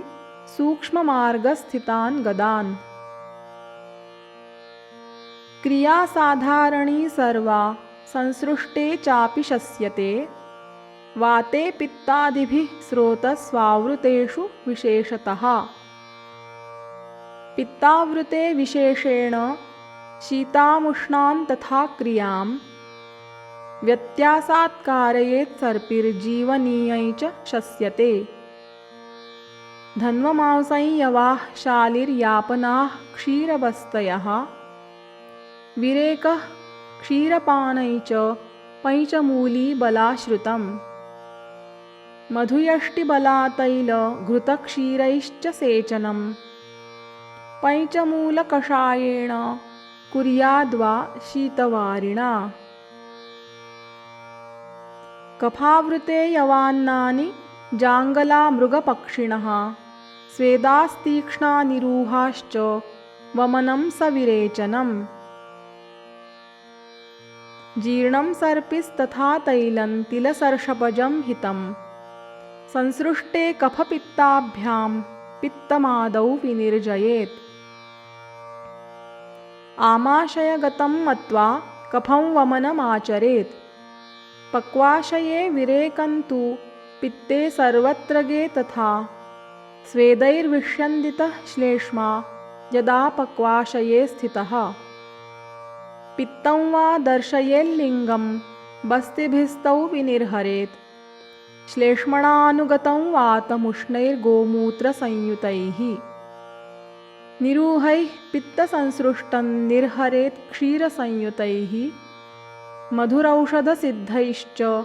सूक्ष्ममार्गस्थितान् गदान्। क्रिया साधारणी सर्वा संसृष्टे चापि शस्यते वाते पित्तादिभिः स्रोतस्वावृतेषु विशेषतः। पित्तावृते विशेषेण शीतामुष्णान् तथा क्रियां व्यत्यासात् कारयेत् सर्पिर्जीवनीयै च शस्यते। धन्वमांसं यवाः शालिर्यापनाः क्षीरवस्तयः विरेकः क्षीरपानै च पञ्चमूलीबलाश्रितम्। मधुयष्टिबलातैलघृतक्षीरैश्च सेचनं पञ्चमूलकषायेण कुर्याद्वा शीतवारिणा। कफावृते यवान्नानि जाङ्गलामृगपक्षिणः स्वेदास्तीक्ष्णानिरूहाश्च वमनं सविरेचनम्। जीर्णं सर्पिस्तथा तैलं तिलसर्षपजं हितं संसृष्टे कफपित्ताभ्यां पित्तमादौ विनिर्जयेत्। आमाशयगतं मत्वा कफं वमनमाचरेत्। पक्वाशये विरेकन्तु पित्ते सर्वत्रगे तथा स्वेदैर्विष्यन्दितः श्लेष्मा यदा पक्वाशये स्थितः। पित्तं वा दर्शयेल्लिङ्गं बस्तिभिस्तौ विनिर्हरेत्। श्लेष्मणानुगतं वातमुष्णैर्गोमूत्रसंयुतैः। निरूहैः पित्तसंसृष्टं निर्हरेत् क्षीरसंयुतैः। मधुरौषधसिद्धैश्च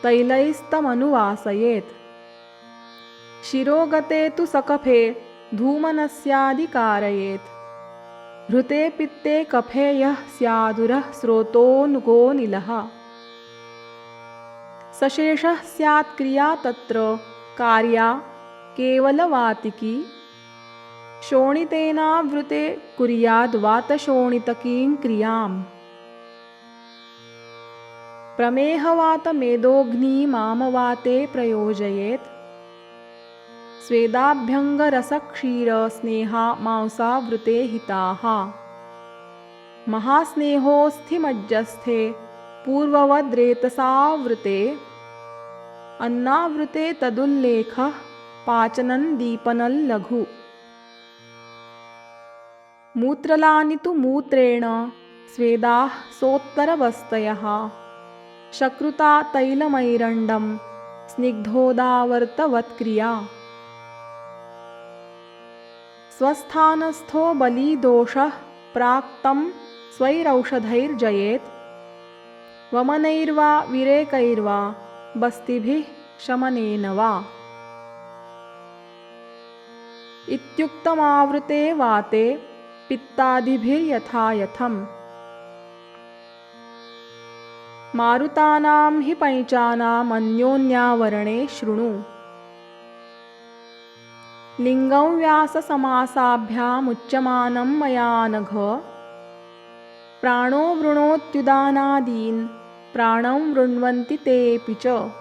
तैलैस्तमनुवासयेत्। शिरोगते तु सकफे धूमनस्यादिकारयेत्। हृते पित्ते कफे यः स्यादुरः स्रोतोऽनुगोनिलः। सशेषः स्यात् क्रिया तत्र कार्या केवलवातिकी। शोणितेनावृते कुर्याद्वातशोणितकीं क्रियाम्। प्रमेहवातमेदोऽग्निमामवाते प्रयोजयेत्। स्वेदाभ्यङ्गरसक्षीरस्नेहा मांसावृते हिताः। महास्नेहोऽस्थिमज्जस्थे पूर्ववद्रेतसावृते। अन्नावृते तदुल्लेखः पाचनन्दीपनल्लघु। मूत्रलानि तु मूत्रेण स्वेदाः सोत्तरवस्तयः। शकृता तैलमैरण्डं स्निग्धोदावर्तवत्क्रिया। स्वस्थानस्थो बलीदोषः प्राक्तं स्वैरौषधैर्जयेत्। वमनैर्वा विरेकैर्वा बस्तिभिः शमनेन वा। इत्युक्तमावृते वाते पित्तादिभिर्यथायथम्। मारुतानां हि पञ्चानामन्योन्यावरणे शृणु। लिङ्गं व्याससमासाभ्यामुच्यमानं मया नघ। प्राणो वृणोत्युदानादीन् प्राणं वृण्वन्ति तेऽपि च।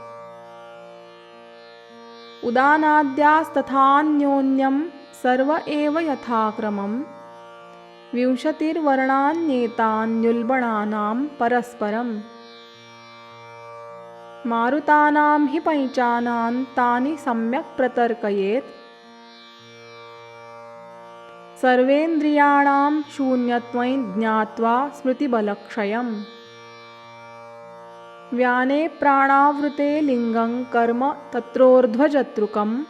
उदानाद्यास्तथान्योन्यं सर्व एव यथाक्रमं। विंशतिर्वर्णान्येतान्युल्बणानां परस्परम्। मारुतानां हि पञ्चानां तानि सम्यक् प्रतर्कयेत्। सर्वेन्द्रियाणां शून्यत्वं ज्ञात्वा स्मृतिबलक्षयम्। व्याने प्राणावृते लिङ्गं कर्म तत्रोर्ध्वजतृकम्।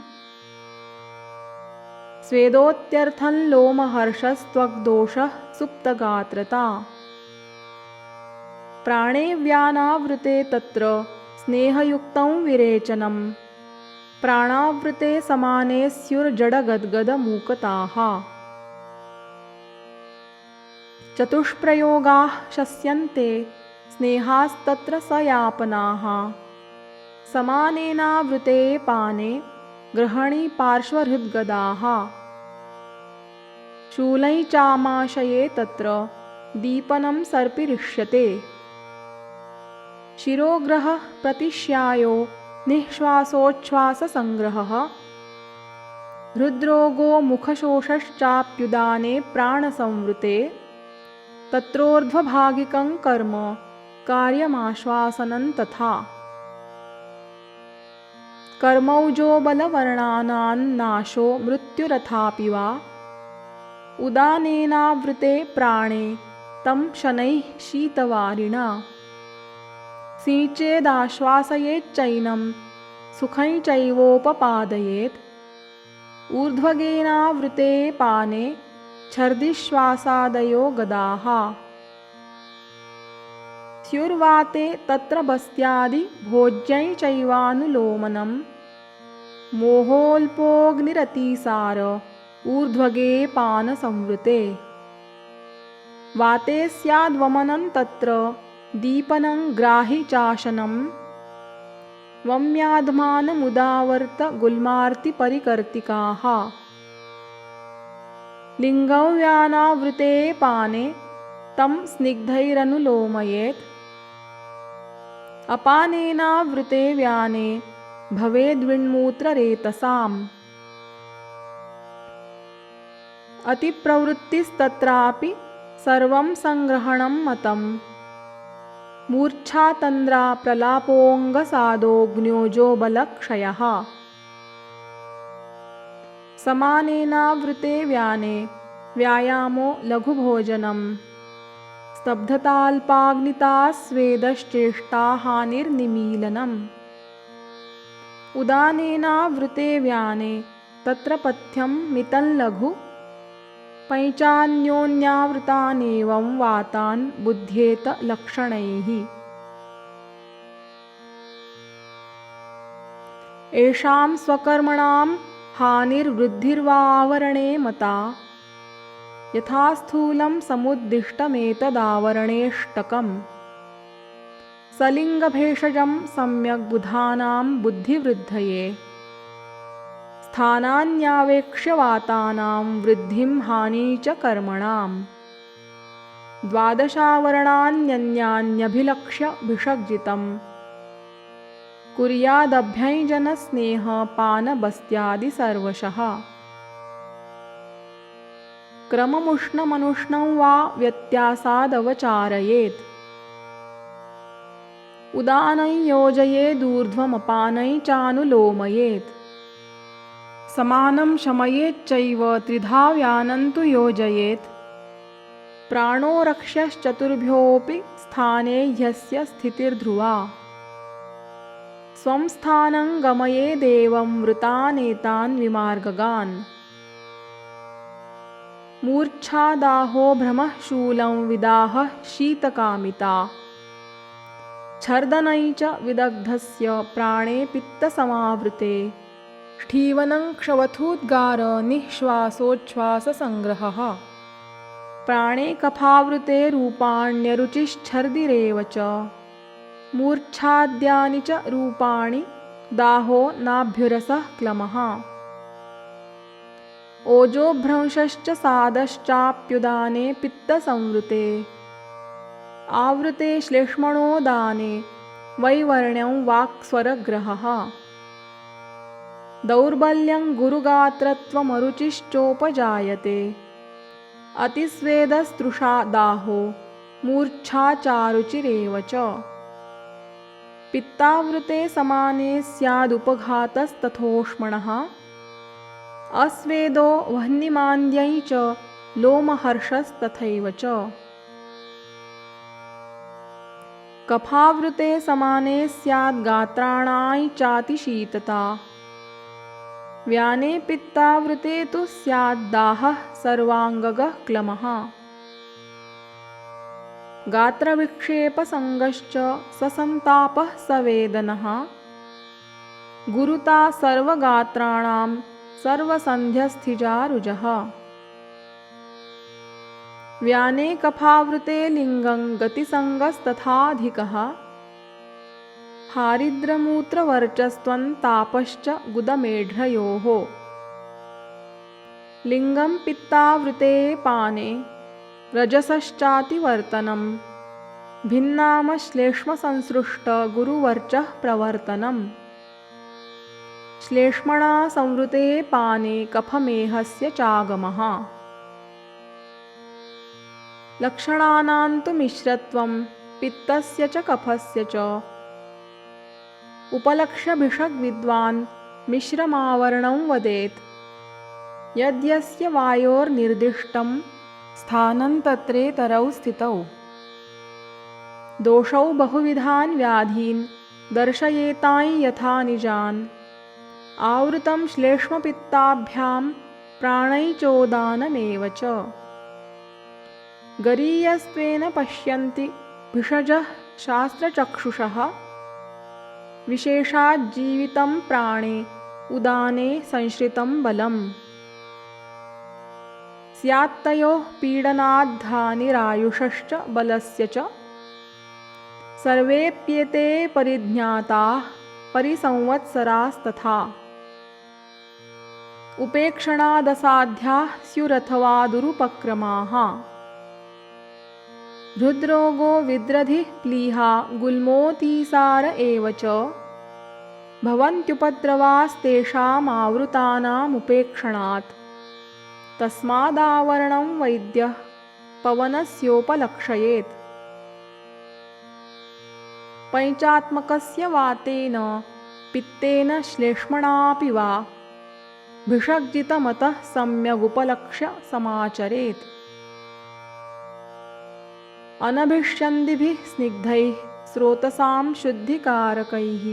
स्वेदोत्यर्थं लोमहर्षस्त्वग्दोषः सुप्तगात्रता। प्राणे व्यानावृते तत्र स्नेहयुक्तं विरेचनम्। प्राणावृते समाने स्युर्जडगद्गदमूकताः। चतुष्प्रयोगाः शस्यन्ते स्नेहास्तत्र सयापनाः। समानेनावृते पाने ग्रहणी पार्श्वहृद्गदाः। शूलै चामाशये तत्र दीपनं सर्पिरिष्यते। शिरोग्रहः प्रतिश्यायो निःश्वासोच्छ्वाससंग्रहः। हृद्रोगो मुखशोषश्चाप्युदाने प्राणसंवृते। तत्रोर्ध्वभागिकं कर्म कार्यमाश्वासनं तथा। कर्मौजो बलवर्णानान्नाशो मृत्युरथापि वा। उदानेनावृते प्राणे तं शनैः शीतवारिणा। सिञ्चेदाश्वासयेच्चैनं सुखं चैवोपपादयेत्। ऊर्ध्वगेनावृते पाने छर्दिश्वासादयो गदाः। स्युर्वाते तत्र बस्त्यादि भोज्यं चैवानुलोमनम्। मोहोल्पोऽग्निरतिसार ऊर्ध्वगे पानसंवृते। वाते स्याद्वमनं तत्र दीपनं ग्राहि चाशनम्। वम्याध्मानमुदावर्त गुल्मार्तिपरिकर्तिकाः। लिङ्गं व्यानावृते पाने तं स्निग्धैरनुलोमयेत्। अपानेनावृते व्याने भवेद्विण्मूत्ररेतसाम्। अतिप्रवृत्तिस्तत्रापि सर्वं सङ्ग्रहणं मतम्। मूर्च्छातन्द्रा प्रलापोऽङ्गसादोऽग्न्योजो बलक्षयः। समानेनावृते व्याने व्यायामो लघुभोजनं स्तब्धताल्पाग्निता स्वेदश्चेष्टा हानिर्निमीलनम् उदानेनावृते व्याने तत्र पथ्यं मितं लघु पैचान्योन्यावृतानेवं वातान् बुध्येत लक्षणैः येषां स्वकर्मणां हानिर्वृद्धिर्वावरणे मता यथा स्थूलं समुद्दिष्टमेतदावरणेष्टकम् सलिङ्गभेषजं सम्यग् बुधानां बुद्धिवृद्धये स्थानान्यावेक्ष्य वातानां वृद्धिं हानि च कर्मणाम् द्वादशावरणान्यन्यान्यभिलक्ष्य भिषग्जितम् कुर्यादभ्यञ्जनस्नेहपानबस्त्यादि सर्वशः क्रममुष्णमनुष्णं वा व्यत्यासादवचारयेत् उदानै योजयेदूर्ध्वमपानै चानुलोमयेत् समानं शमयेच्चैव त्रिधा व्यानं तु योजयेत् प्राणो रक्ष्यश्चतुर्भ्योऽपि स्थाने ह्यस्य स्थितिर्ध्रुवा स्वं स्थानं गमयेदेवं वृतानेतान् विमार्गगान् मूर्च्छादाहो भ्रमः शूलं विदाहः शीतकामिता छर्दनै च विदग्धस्य प्राणे पित्तसमावृते क्षीवनं क्षवथूद्गार निःश्वासोच्छ्वाससंग्रहः प्राणे कफावृते रूपाण्यरुचिश्छर्दिरेव च मूर्च्छाद्यानि च रूपाणि दाहो नाभ्युरसः क्लमः ओजोभ्रंशश्च सादश्चाप्युदाने पित्तसंवृते आवृते श्लेष्मणोदाने वैवर्ण्यं वाक्स्वरग्रहः दौर्बल्यं गुरुगात्रत्वमरुचिश्चोपजायते अतिस्वेदस्तृषा दाहो मूर्च्छाचारुचिरेव च पित्तावृते समाने स्यादुपघातस्तथोष्मणः अस्वेदो वह्निमान्द्यै च लोमहर्षस्तथैव च कफावृते समाने स्याद्गात्राणाय चातिशीतता व्याने पित्तावृते तु स्याद्दाहः सर्वाङ्गगः क्लमः गात्रविक्षेपसङ्गश्च ससन्तापः सवेदनः गुरुता सर्वगात्राणां सर्वसन्ध्यस्थिजारुजः व्याने कफावृते लिङ्गं गतिसङ्गस्तथाधिकः हारिद्रमूत्रवर्चस्त्वन्तापश्च गुदमेढ्रयोः लिङ्गं पित्तावृते पाने रजसश्चातिवर्तनं भिन्नामश्लेष्मसंसृष्टगुरुवर्चः प्रवर्तनम् श्लेष्मणा संवृते पाने कफमेहस्य चागमः लक्षणानां तु मिश्रत्वं पित्तस्य च कफस्य च उपलक्ष्यभिषग्विद्वान् मिश्रमावरणं वदेत् यद्यस्य वायोर्निर्दिष्टं स्थानं तत्रेतरौ स्थितौ दोषौ बहुविधान् व्याधीन् दर्शयेतां यथा निजान् आवृतं श्लेष्मपित्ताभ्यां प्राणैचोदानमेव च गरीयस्त्वेन पश्यन्ति भिषजः शास्त्रचक्षुषः विशेषाज्जीवितं प्राणे उदाने संश्रितं बलम् स्यात्तयोः पीडनाद्धानिरायुषश्च बलस्य च सर्वेऽप्येते परिज्ञाताः परिसंवत्सरास्तथा उपेक्षणादसाध्याः स्युरथवा दुरुपक्रमाः हृद्रोगो विद्रधिः प्लीहा गुल्मोऽतिसार एव च भवन्त्युपद्रवास्तेषामावृतानामुपेक्षणात् तस्मादावरणं वैद्यः पवनस्योपलक्षयेत् पञ्चात्मकस्य वातेन पित्तेन श्लेष्मणापि वा भिषग्जितमतः सम्यगुपलक्ष्य समाचरेत्। अनभिष्यन्दिभिः स्निग्धैः स्रोतसां शुद्धिकारकैः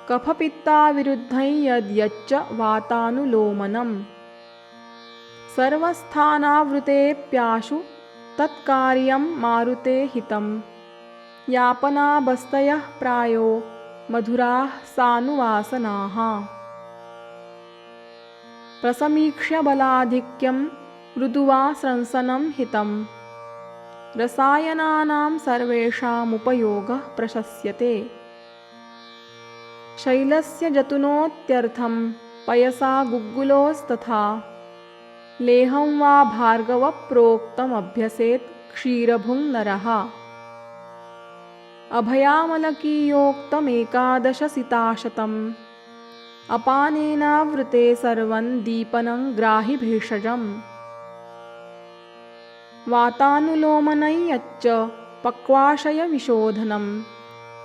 कफपित्ताविरुद्धैः यद्यच्च वातानुलोमनम् सर्वस्थानावृतेऽप्याशु तत्कार्यं मारुते हितं यापनाबस्तयः प्रायो मधुराः सानुवासनाः। प्रसमीक्ष्य बलाधिक्यं मृदुवा स्रंसनं हितं रसायनानां सर्वेषामुपयोगः प्रशस्यते। शैलस्य जतुनोत्यर्थं पयसा गुग्गुलोस्तथा लेहं वा भार्गवप्रोक्तमभ्यसेत् क्षीरभुङ्नरः। अभयामलकीयोक्तमेकादशसिताशतम् अपानेनावृते सर्वं दीपनं ग्राहि भेषजम्। वातानुलोमनैयच्च पक्वाशयविशोधनम्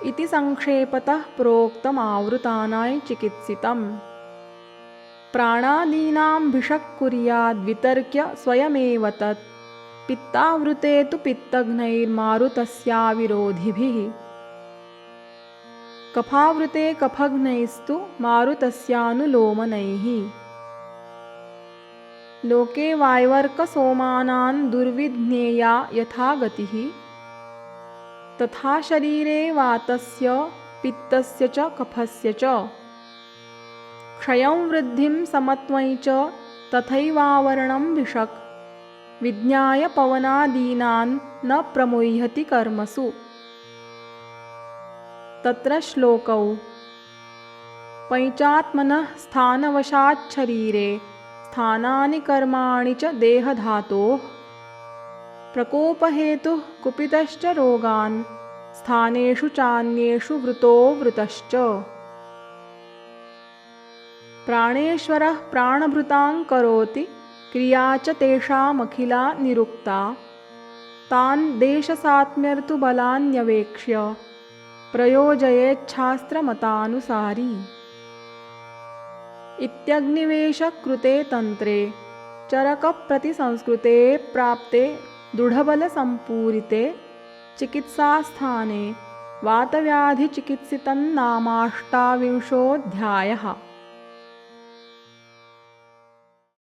इति संक्षेपतः प्रोक्तमावृतानां चिकित्सितम्। प्राणादीनां भिषक् कुर्याद्वितर्क्य स्वयमेव तत् पित्तावृते तु पित्तघ्नैर्मारुतस्याविरोधिभिः कफावृते कफघ्नैस्तु मारुतस्यानुलोमनैः। लोके वाय्वर्कसोमानां दुर्विज्ञेया यथा गतिः तथा शरीरे वातस्य पित्तस्य च कफस्य च क्षयं वृद्धिं समत्वं च तथैवावरणं भिषक् विज्ञाय पवनादीनान् न प्रमुह्यति कर्मसु। तत्र श्लोकौ पञ्चात्मनः स्थानवशाच्छरीरे स्थानानि कर्माणि च देहधातोः प्रकोपहेतुः कुपितश्च रोगान् स्थानेषु चान्येषु वृतो वृतश्च। प्राणेश्वरः प्राणभृतां करोति क्रिया च तेषामखिला निरुक्ता तान् देशसात्म्यर्तु बलान्यवेक्ष्य प्रयोजयेच्छास्त्रमतानुसारी। इत्यग्निवेशकृते तन्त्रे चरकप्रतिसंस्कृते प्राप्ते दृढबलसम्पूरिते चिकित्सास्थाने वातव्याधिचिकित्सितं नामाष्टाविंशोऽध्यायः।